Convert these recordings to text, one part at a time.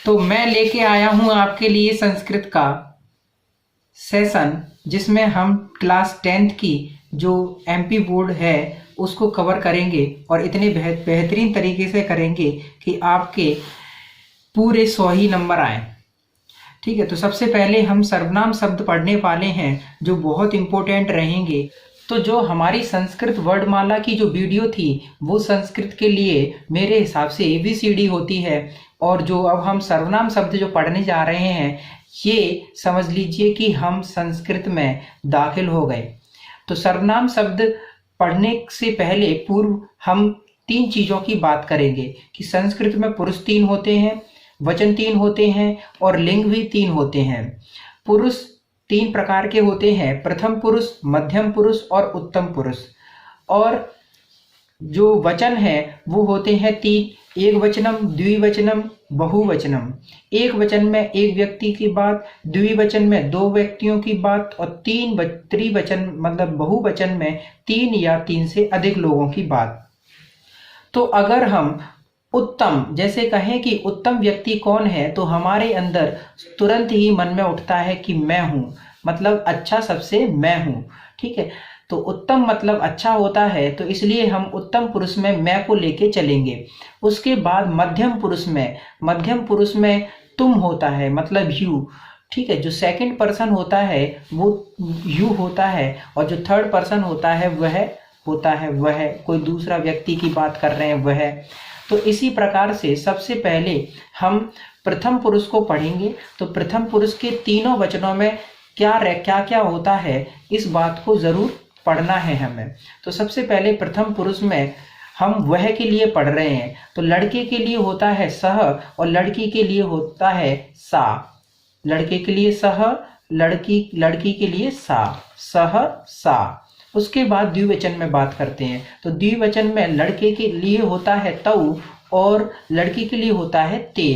तो मैं लेके आया हूँ आपके लिए संस्कृत का सेशन, जिसमें हम क्लास 10th की जो एमपी बोर्ड है उसको कवर करेंगे और इतने बेहतरीन तरीके से करेंगे कि आपके पूरे 100 ही नंबर आए। ठीक है, तो सबसे पहले हम सर्वनाम शब्द पढ़ने वाले हैं जो बहुत इंपॉर्टेंट रहेंगे। तो जो हमारी संस्कृत वर्डमाला की जो वीडियो थी वो संस्कृत के लिए मेरे हिसाब से ABCD होती है, और जो अब हम सर्वनाम शब्द जो पढ़ने जा रहे हैं ये समझ लीजिए कि हम संस्कृत में दाखिल हो गए। तो सर्वनाम शब्द पढ़ने से पहले पूर्व हम 3 चीज़ों की बात करेंगे कि संस्कृत में पुरुष 3 होते हैं, वचन 3 होते हैं और लिंग भी 3 होते हैं। पुरुष 3 प्रकार के होते हैं, प्रथम पुरुष, मध्यम पुरुष और उत्तम पुरुष। और जो वचन है वो होते हैं 3, एक वचनम, द्विवचनम, बहुवचनम। एक वचन में एक व्यक्ति की बात, द्विवचन में 2 व्यक्तियों की बात और त्रिवचन मतलब बहुवचन में 3 या 3 से अधिक लोगों की बात। तो अगर हम उत्तम जैसे कहें कि उत्तम व्यक्ति कौन है, तो हमारे अंदर तुरंत ही मन में उठता है कि मैं हूं, मतलब अच्छा सबसे मैं हूं। ठीक है, तो उत्तम मतलब अच्छा होता है, तो इसलिए हम उत्तम पुरुष में मैं को लेके चलेंगे। उसके बाद मध्यम पुरुष में तुम होता है, मतलब यू। ठीक है, जो सेकंड पर्सन होता है वो यू होता है, और जो थर्ड पर्सन होता है वह कोई दूसरा व्यक्ति की बात कर रहे हैं वह। तो इसी प्रकार से सबसे पहले हम प्रथम पुरुष को पढ़ेंगे। तो प्रथम पुरुष के तीनों वचनों में क्या होता है, इस बात को जरूर पढ़ना है हमें। तो सबसे पहले प्रथम पुरुष में हम वह के लिए पढ़ रहे हैं। तो लड़के के लिए होता है सह और लड़की के लिए होता है सा। लड़के के लिए सह, लड़की के लिए सा, सह सा। उसके बाद द्विवचन में बात करते हैं। तो द्विवचन में लड़के के लिए होता है तऊ और लड़की के लिए होता है ते।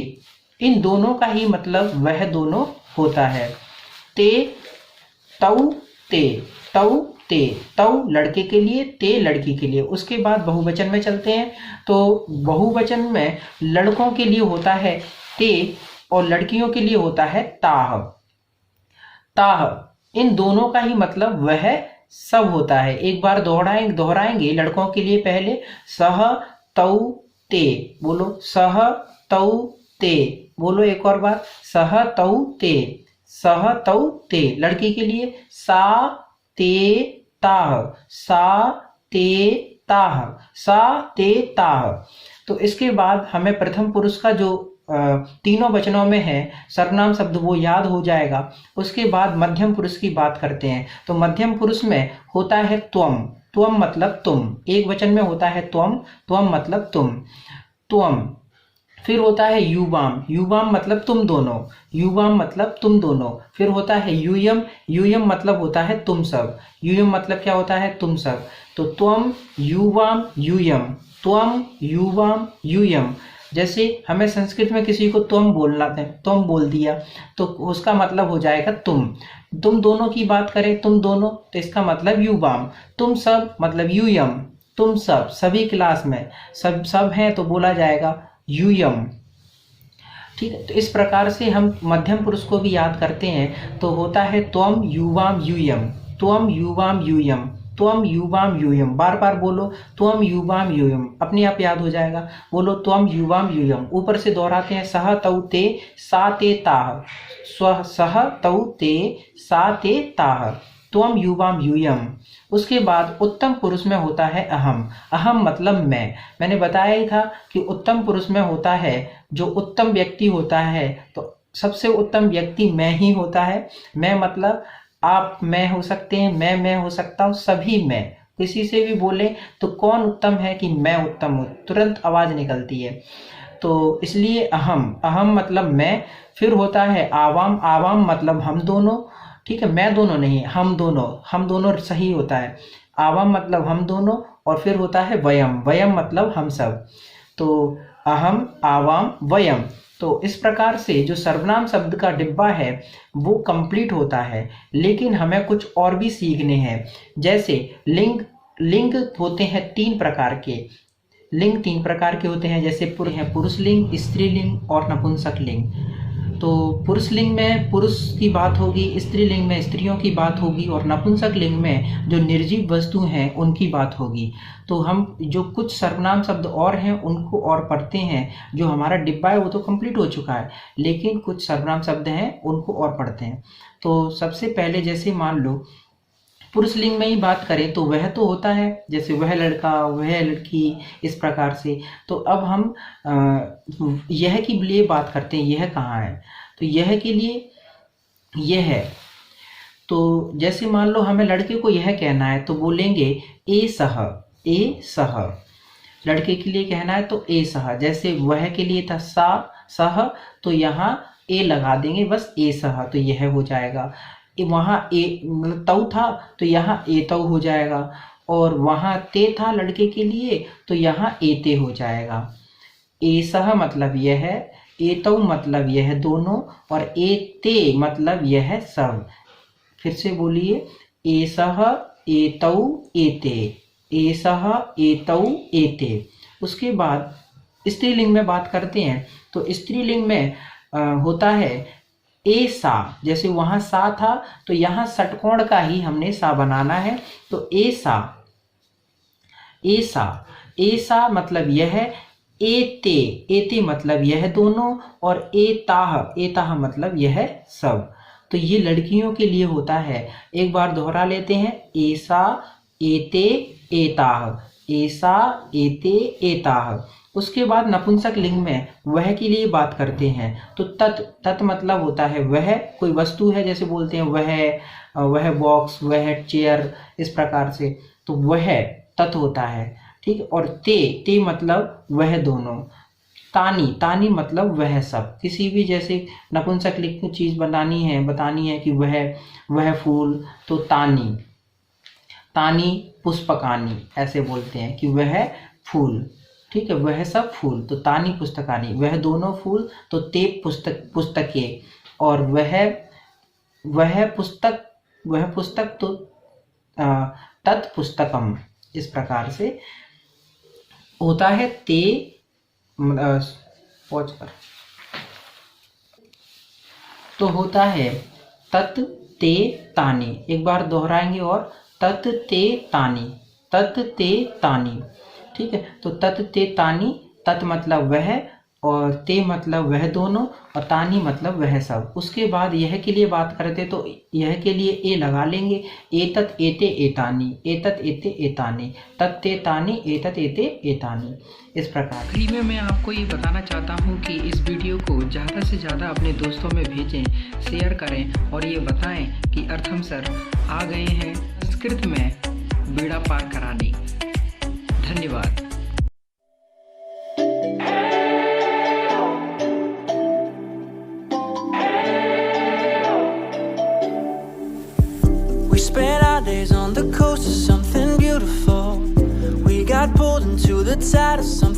इन दोनों का ही मतलब वह दोनों होता है। ते तऊ ते, तऊ ते, तऊ लड़के के लिए, ते लड़की के लिए। उसके बाद बहुवचन में चलते हैं। तो बहुवचन में लड़कों के लिए होता है ते और लड़कियों के लिए होता है ताह। ताह इन दोनों का ही मतलब वह सब होता है। एक बार दोहराएंगे लड़कों के लिए पहले सह तऊ ते, बोलो सह तऊ ते, बोलो एक और बार सह तऊ ते, सह तऊ ते। लड़की के लिए सा ते ताह, सा ते ताह, सा ते ताह। तो इसके बाद हमें प्रथम पुरुष का जो तीनों वचनों में है सर्वनाम शब्द वो याद हो जाएगा। उसके बाद मध्यम पुरुष की बात करते हैं। तो मध्यम पुरुष में होता है त्वम, त्वम मतलब तुम। एक वचन में होता है त्वम, त्वम मतलब तुम, त्वम। फिर होता है युवाम, युवाम मतलब तुम दोनों, युवाम मतलब तुम दोनों। फिर होता है यूयम, यूयम मतलब होता है तुम सब। यूयम मतलब क्या होता है, तुम सब। तो त्वम युवाम यूयम, त्वम युवाम यूयम। जैसे हमें संस्कृत में किसी को तुम बोलना है, तुम बोल दिया तो उसका मतलब हो जाएगा तुम। तुम दोनों की बात करें, तुम दोनों, तो इसका मतलब युवाम। तुम सब मतलब यूयम, तुम सब, सभी क्लास में सब हैं तो बोला जाएगा यूयम। ठीक है, तो इस प्रकार से हम मध्यम पुरुष को भी याद करते हैं। तो होता है त्वम युवाम यूयम, त्वम युवाम यूयम, त्वम युवाम यूयम। बार बार बोलो त्वम युवाम यूयम, अपने आप याद हो जाएगा। बोलो त्वम युवाम यूयम। ऊपर से दोहराते हैं सह तऊ ते सा ते ताह, स्व सह तऊ ते सा ते ताह, त्वम युवाम यूयम। उसके बाद उत्तम पुरुष में होता है अहम। अहम मतलब मैंने बताया ही था कि उत्तम पुरुष में होता है जो उत्तम व्यक्ति होता है, तो सबसे उत्तम व्यक्ति मैं ही होता है। मैं मतलब आप मैं हो सकते हैं, मैं हो सकता हूँ, सभी मैं। किसी से भी बोले तो कौन उत्तम है कि मैं उत्तम हूँ, तुरंत आवाज निकलती है। तो इसलिए अहम मतलब मैं। फिर होता है आवाम, आवाम मतलब हम दोनों। ठीक है, मैं दोनों नहीं, हम दोनों सही होता है। आवाम मतलब हम दोनों। और फिर होता है वयम, वयम मतलब हम सब। तो अहम आवाम वयम। तो इस प्रकार से जो सर्वनाम शब्द का डिब्बा है वो कंप्लीट होता है। लेकिन हमें कुछ और भी सीखने हैं। जैसे लिंग होते हैं 3 प्रकार के। लिंग 3 प्रकार के होते हैं, जैसे पुरुष लिंग, स्त्रीलिंग और नपुंसक लिंग। तो पुरुष लिंग में पुरुष की बात होगी, स्त्रीलिंग में स्त्रियों की बात होगी और नपुंसक लिंग में जो निर्जीव वस्तु हैं उनकी बात होगी। तो हम जो कुछ सर्वनाम शब्द और हैं उनको और पढ़ते हैं। जो हमारा डिब्बा है वो तो कंप्लीट हो चुका है, लेकिन कुछ सर्वनाम शब्द हैं उनको और पढ़ते हैं। तो सबसे पहले जैसे मान लो पुरुष लिंग में ही बात करें तो वह तो होता है, जैसे वह लड़का, वह लड़की, इस प्रकार से। तो अब हम यह के लिए बात करते हैं। यह कहाँ है? तो यह के लिए यह है। तो जैसे मान लो हमें लड़के को यह कहना है तो बोलेंगे ए सह, ए सह। लड़के के लिए कहना है तो ए सह। जैसे वह के लिए था सा सह, तो यहाँ ए लगा देंगे, बस ए सह, तो यह हो जाएगा। वहाँ ए मतलब तऊ था तो यहाँ ए तऊ हो जाएगा, और वहाँ ते था लड़के के लिए तो यहाँ एते हो जाएगा। ए सह मतलब यह है, ए तऊ मतलब यह दोनों, और एते मतलब यह सब। फिर से बोलिए, ए सह ए तऊ एते, ए सह ए तऊ एते। उसके बाद स्त्रीलिंग में बात करते हैं तो स्त्रीलिंग में होता है ए सा। जैसे वहाँ सा था तो यहाँ षटकोण का ही हमने सा बनाना है, तो ए सा, ए सा, ए सा मतलब यह, एते, एते मतलब यह दोनों, और एताह, एताह मतलब यह सब। तो ये लड़कियों के लिए होता है। एक बार दोहरा लेते हैं, ऐसा एते एताह, ऐसा एते एताह। उसके बाद नपुंसक लिंग में वह के लिए बात करते हैं तो तत्, तत् मतलब होता है वह, कोई वस्तु है, जैसे बोलते हैं वह बॉक्स, वह चेयर, इस प्रकार से। तो वह तत् होता है, ठीक है। और ते, ते मतलब वह दोनों। तानी, तानी मतलब वह सब। किसी भी जैसे नपुंसक लिंग की चीज बतानी है कि वह फूल, तो तानी, तानी पुष्पकानी, ऐसे बोलते हैं कि वह फूल, ठीक है, वह सब फूल, तो तानी पुस्तकानी, वह दोनों फूल, तो ते पुस्तकें, और वह पुस्तक तो तत्पुस्तकम, इस प्रकार से होता है। ते पहुंच कर तो होता है तत् ते तानी। एक बार दोहराएंगे, और तत् ते तानी, तत् ते तानी, ठीक है। तो तत् ते तानी, तत् मतलब वह, और ते मतलब वह दोनों, और तानी मतलब वह सब। उसके बाद यह के लिए बात करते तो यह के लिए ए लगा लेंगे, एतत् एते एतानि, एतत् एते एतानि, तत् ते तानि, एतत् एते एतानि, इस प्रकार। आखिरी में मैं आपको ये बताना चाहता हूँ कि इस वीडियो को ज़्यादा से ज़्यादा अपने दोस्तों में भेजें, शेयर करें, और ये बताएं कि अर्थम सर आ गए हैं संस्कृत में बेड़ा पार कराने। धन्यवाद। We spent our days on the coast of something beautiful. We got pulled into the tide of some